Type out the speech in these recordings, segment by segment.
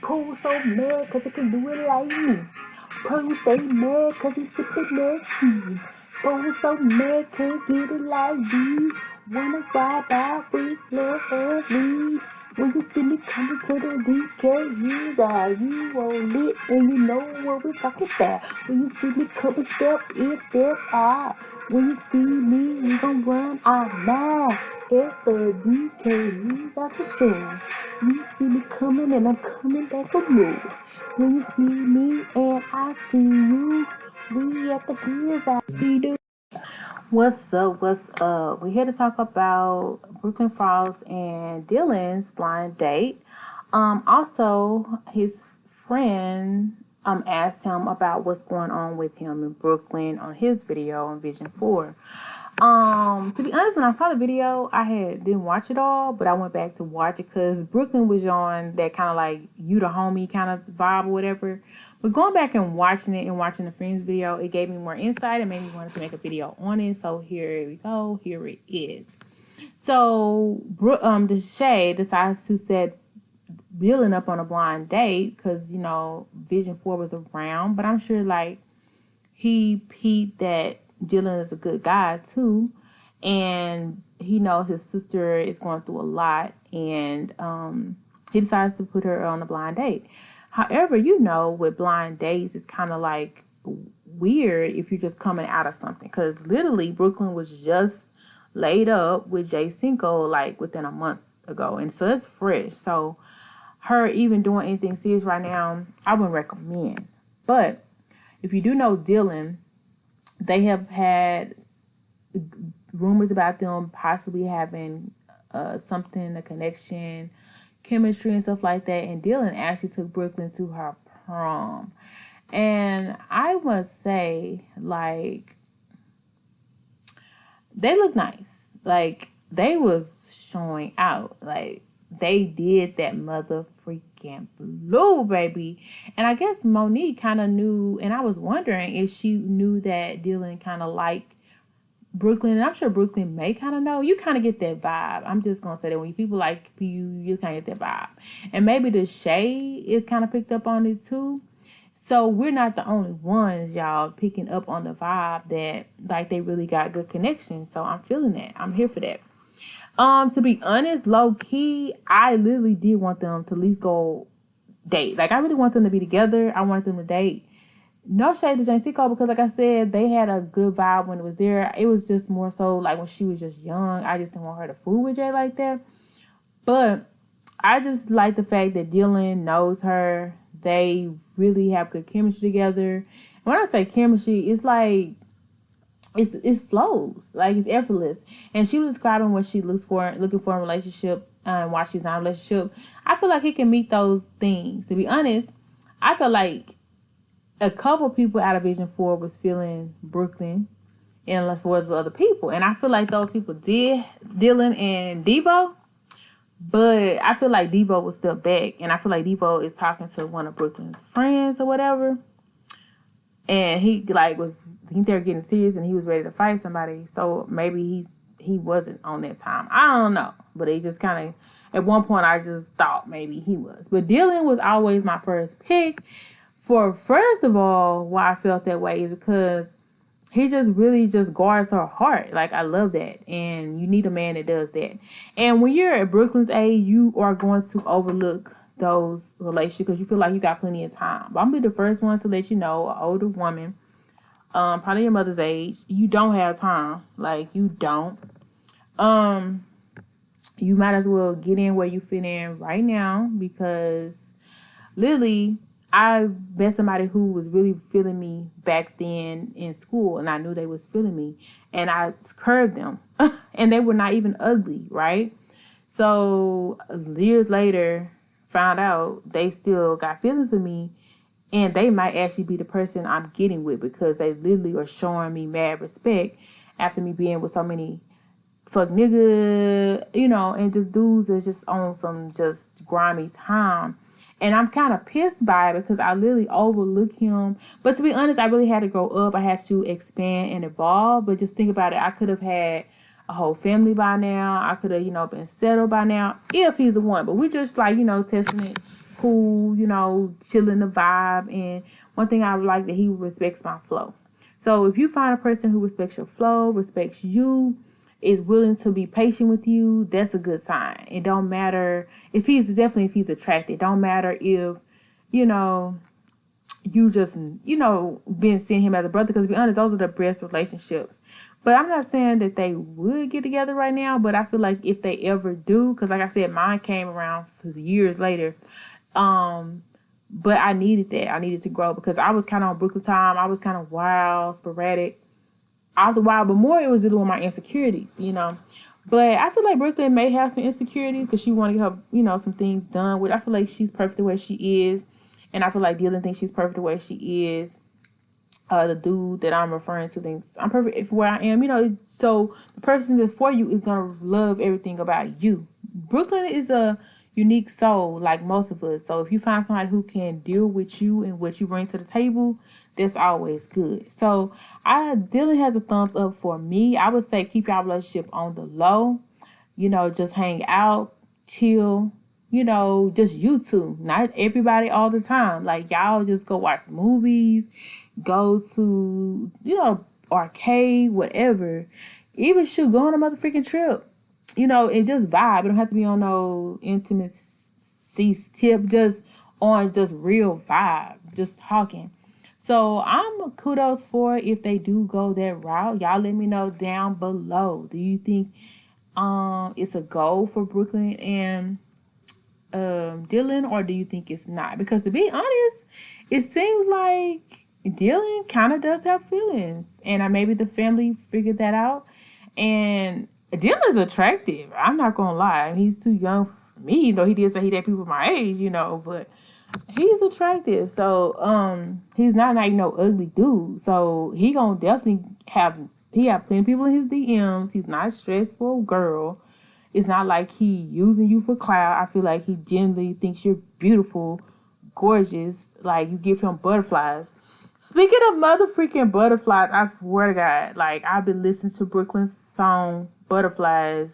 Pooh so mad cause he can do it like me. Pooh stay mad cause he sippin' that tea. Pooh so mad can't get it like me. Wanna ride out with lovely. When you see me coming to the DKHizouse, you all lit and you know what we're talking about. When you see me coming, step in, step out. When you see me, we gon' run our mile. It's the DKHizouse for sure. You see me coming and I'm coming back for more. When you see me and I see you, we at the gears out. We do. What's up? What's up? We're here to talk about Brooklyn Frost and Dylan's blind date. Also, his friend asked him about what's going on with him in Brooklyn on his video on Vision 4. To be honest, when I saw the video, didn't watch it all, but I went back to watch it because Brooklyn was on that kind of like you the homie kind of vibe or whatever. But going back and watching it and watching the friends video, it gave me more insight and made me want to make a video on it. So here we go. Here it is. So Deshae decides to set Dylan up on a blind date because Vision 4 was around, but I'm sure like he peeped that Dylan is a good guy too, and he knows his sister is going through a lot, and he decides to put her on a blind date. However, with blind dates, it's kind of like weird if you're just coming out of something, because literally Brooklyn was just laid up with Jay Cinco like within a month ago, and so it's fresh. So her even doing anything serious right now, I wouldn't recommend. But if you do know Dylan, they have had rumors about them possibly having something, a connection, chemistry and stuff like that. And Dylan actually took Brooklyn to her prom. And I must say, like, they look nice. Like, they was showing out. Like, they did that mother freaking blue, baby. And I guess Monique kind of knew, and I was wondering if she knew that Dylan kind of liked Brooklyn. And I'm sure Brooklyn may kind of know. You kind of get that vibe. I'm just going to say that when people like you just kind of get that vibe. And maybe Deshae is kind of picked up on it too. So we're not the only ones, y'all, picking up on the vibe that like they really got good connections. So I'm feeling that. I'm here for that. To be honest, low key, I literally did want them to at least go date. Like, I really want them to be together. I wanted them to date. No shade to Jane Sicko, because like I said, they had a good vibe when it was there. It was just more so like when she was just young. I just didn't want her to fool with Jay like that. But I just like the fact that Dylan knows her. They really have good chemistry together. And when I say chemistry, it's like it flows, like it's effortless. And she was describing what she looking for in a relationship, and why she's not in a relationship. I feel like he can meet those things. To be honest, I feel like a couple people out of Vision 4 was feeling Brooklyn, and less was other people. And I feel like those people did, Dylan and Devo. But I feel like Devo was still back, and I feel like Devo is talking to one of Brooklyn's friends or whatever. And he like was, I think they were getting serious, and he was ready to fight somebody. So maybe he wasn't on that time. I don't know, but he just kind of, at one point I just thought maybe he was. But Dylan was always my first pick. First of all, why I felt that way is because he just really just guards her heart. Like, I love that, and you need a man that does that. And when you're at Brooklyn's age, you are going to overlook those relationships because you feel like you got plenty of time. But I'm gonna be the first one to let you know, an older woman, probably your mother's age, you don't have time. Like, you don't. You might as well get in where you fit in right now, because literally I met somebody who was really feeling me back then in school, and I knew they was feeling me, and I curved them and they were not even ugly, right? So years later, found out they still got feelings for me, and they might actually be the person I'm getting with, because they literally are showing me mad respect after me being with so many fuck nigga, and just dudes that's just on some just grimy time. And I'm kind of pissed by it because I literally overlook him. But to be honest, I really had to grow up. I had to expand and evolve. But just think about it. I could have had a whole family by now. I could have, been settled by now if he's the one. But we just like, testing it cool, you know, chilling the vibe. And one thing I like that he respects my flow. So if you find a person who respects your flow, respects you, is willing to be patient with you, that's a good sign. It don't matter if he's attracted. It don't matter if, you know, you just, you know, been seeing him as a brother. Because to be honest, those are the best relationships. But I'm not saying that they would get together right now. But I feel like if they ever do, because like I said, mine came around years later. But I needed that. I needed to grow because I was kind of on Brooklyn time. I was kind of wild, sporadic, all the while. But more, it was dealing with my insecurities, you know. But I feel like Brooklyn may have some insecurities because she want to get her, you know, some things done. Which I feel like she's perfect the way she is. And I feel like Dylan thinks she's perfect the way she is. The dude that I'm referring to thinks I'm perfect for where I am, you know. So the person that's for you is going to love everything about you. Brooklyn is a unique soul like most of us. So if you find somebody who can deal with you and what you bring to the table, that's always good. So Dylan has a thumbs up for me. I would say keep your relationship on the low. You know, just hang out, chill. You know, just you two, not everybody all the time. Like, y'all just go watch movies, go to, you know, arcade, whatever. Even shoot, go on a motherfucking trip. You know, and just vibe. It don't have to be on no intimacy tip, just on just real vibe, just talking. So I'm kudos for if they do go that route. Y'all let me know down below. Do you think it's a goal for Brooklyn and Dylan, or do you think it's not? Because to be honest, it seems like Dylan kind of does have feelings, and maybe the family figured that out. And Dylan's attractive. I'm not gonna lie. He's too young for me, though he did say he dated people my age, you know, but he's attractive. So he's not like no ugly dude. So he gonna definitely have plenty of people in his DMs. He's not a stressful girl. It's not like he using you for clout. I feel like he genuinely thinks you're beautiful, gorgeous. Like, you give him butterflies. Speaking of motherfucking butterflies, I swear to God, like, I've been listening to Brooklyn's song, Butterflies,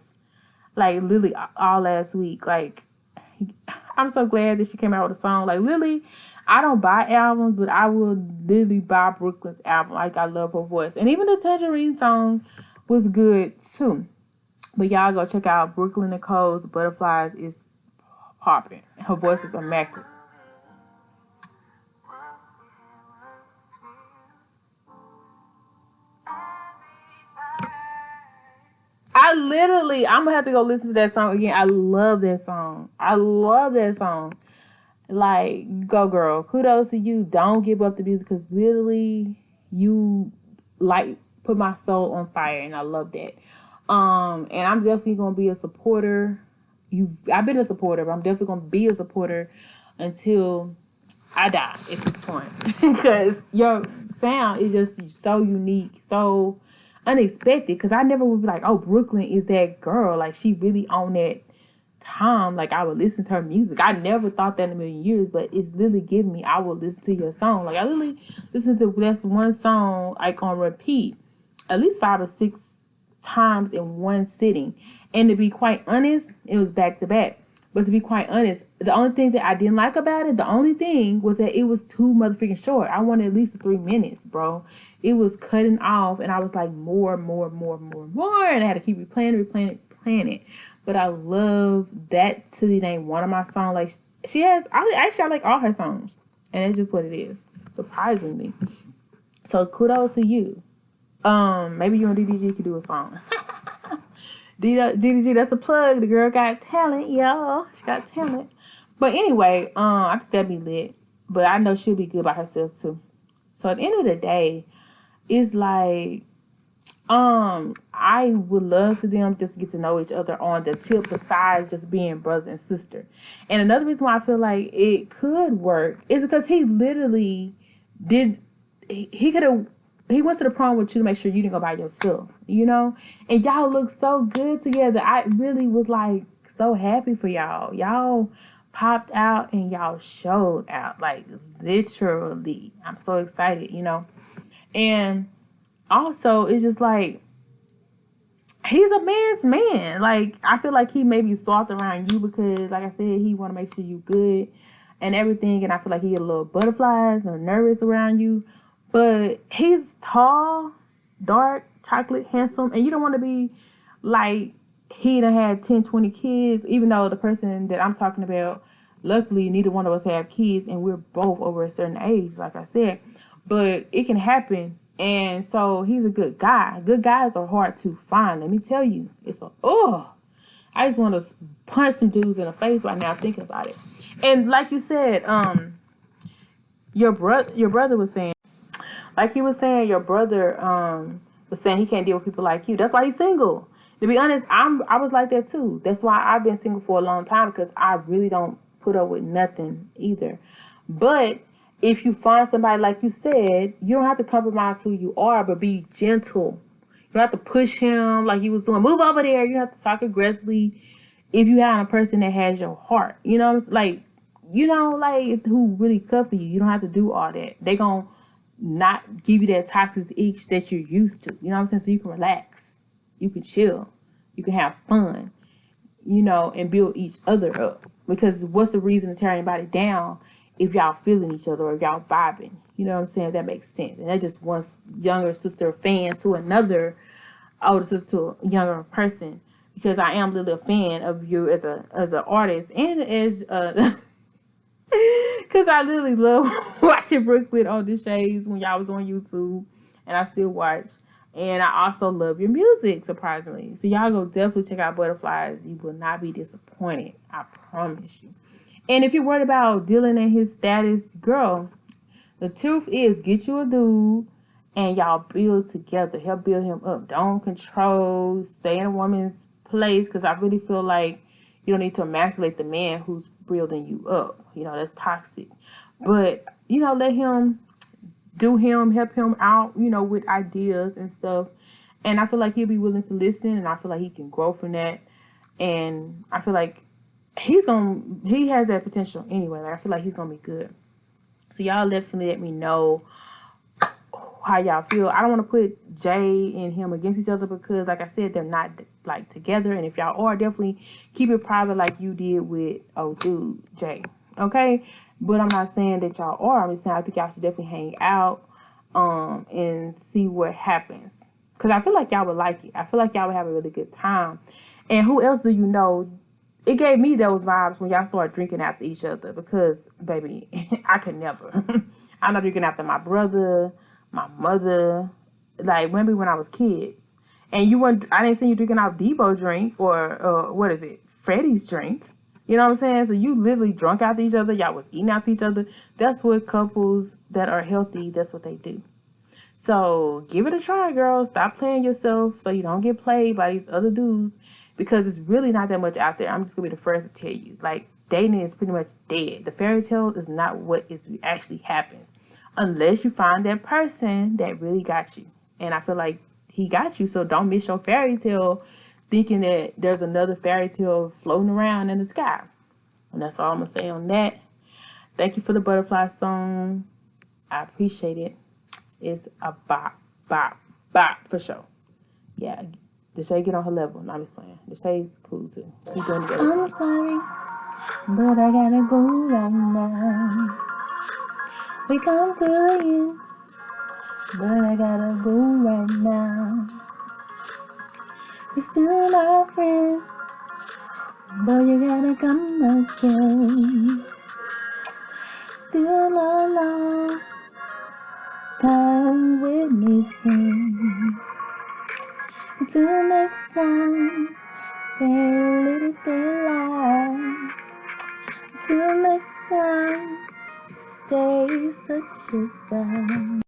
like, literally all last week. Like, I'm so glad that she came out with a song. Like, literally, I don't buy albums, but I will literally buy Brooklyn's album. Like, I love her voice. And even the Tangerine song was good, too. But y'all go check out Brooklyn Nicole's Butterflies is popping. Her voice is immaculate. I'm gonna have to go listen to that song again. I love that song. Like, go girl. Kudos to you. Don't give up the music because literally you like put my soul on fire, and I love that. And I'm definitely gonna be a supporter. I've been a supporter, but I'm definitely gonna be a supporter until I die at this point. Because your sound is just so unique, so unexpected. Because I never would be like, oh, Brooklyn is that girl. Like, she really on that time. Like, I would listen to her music. I never thought that in a million years, but it's literally giving me, I will listen to your song. Like, I literally listen to that's one song like on repeat at least 5 or 6 times in one sitting. And to be quite honest, it was back to back. But to be quite honest, the only thing that I didn't like about it, the only thing was that it was too motherfucking short. I wanted at least 3 minutes, bro. It was cutting off, and I was like, more. And I had to keep replaying it. But I love that to the name one of my songs. Like, she has, I like all her songs. And it's just what it is, surprisingly. So kudos to you. Maybe you and DDG could do a song. DDG, that's a plug. The girl got talent, y'all. She got talent. But anyway, I think that'd be lit. But I know she'll be good by herself too. So at the end of the day, it's like, I would love for them just to get to know each other on the tip besides just being brother and sister. And another reason why I feel like it could work is because he literally he went to the prom with you to make sure you didn't go by yourself, you know? And y'all look so good together. I really was like so happy for y'all. Y'all popped out and y'all showed out. Like, literally. I'm so excited, you know? And also, it's just like, he's a man's man. Like, I feel like he may be soft around you because, like I said, he want to make sure you good. and everything, and I feel like he get a little butterflies or nervous around you. But he's tall, dark, chocolate, handsome, and you don't want to be like he done had 10, 20 kids, even though the person that I'm talking about, luckily, neither one of us have kids, and we're both over a certain age, like I said. But it can happen, and so he's a good guy. Good guys are hard to find, let me tell you. I just want to punch some dudes in the face right now thinking about it. And like you said, your brother was saying, like he was saying, your brother was saying he can't deal with people like you. That's why he's single. To be honest, I was like that too. That's why I've been single for a long time, because I really don't put up with nothing either. But if you find somebody, like you said, you don't have to compromise who you are, but be gentle. You don't have to push him like you was doing. Move over there. You don't have to talk aggressively. If you have a person that has your heart, like who really cut for you, you don't have to do all that. They gonna not give you that toxic itch that you're used to. You know what I'm saying? So you can relax. You can chill. You can have fun, and build each other up. Because what's the reason to tear anybody down if y'all feeling each other or if y'all vibing? You know what I'm saying? That makes sense. And that just one younger sister fan to another older sister to a younger person. Because I am really a fan of you as an artist, and as because I literally love watching Brooklyn on Deshae's when y'all was on YouTube, and I still watch. And I also love your music, surprisingly. So y'all go definitely check out Butterflies. You will not be disappointed. I promise you. And if you're worried about Dylan and his status, girl, the truth is, get you a dude and y'all build together. Help build him up. Don't control. Stay in a woman's place, because I really feel like you don't need to emasculate the man who's building you up. That's toxic. But, let him do him, help him out, with ideas and stuff. And I feel like he'll be willing to listen, and I feel like he can grow from that. And I feel like he has that potential anyway. Like, I feel like he's going to be good. So y'all definitely let me know how y'all feel. I don't want to put Jay and him against each other, because like I said, they're not like together. And if y'all are, definitely keep it private like you did with dude Jay. Okay? But I'm not saying that y'all are. I'm just saying I think y'all should definitely hang out and see what happens. Because I feel like y'all would like it. I feel like y'all would have a really good time. And who else do you know? It gave me those vibes when y'all started drinking after each other. Because, baby, I could never. I'm not drinking after my brother, my mother. Like, maybe when I was kids. And I didn't see you drinking out Debo drink or what is it? Freddie's drink. You know what I'm saying? So you literally drunk after each other. Y'all was eating after each other. That's what couples that are healthy, that's what they do. So give it a try, girl. Stop playing yourself so you don't get played by these other dudes, because it's really not that much out there. I'm just going to be the first to tell you. Like, dating is pretty much dead. The fairy tale is not what actually happens, unless you find that person that really got you. And I feel like he got you, so don't miss your fairy tale thinking that there's another fairy tale floating around in the sky. And that's all I'm going to say on that. Thank you for the butterfly song. I appreciate it. It's a bop, bop, bop for sure. Yeah, Deshae get on her level. No, I'm just playing. Deshae's cool too. Keep doing it. I'm sorry, but I gotta go right now. We come to you, but I gotta go right now. You're still my friend, but you gotta come again. Still a long time with me, friend. Until next time, stay a little, stay alive. Until next time, stay such a vibe.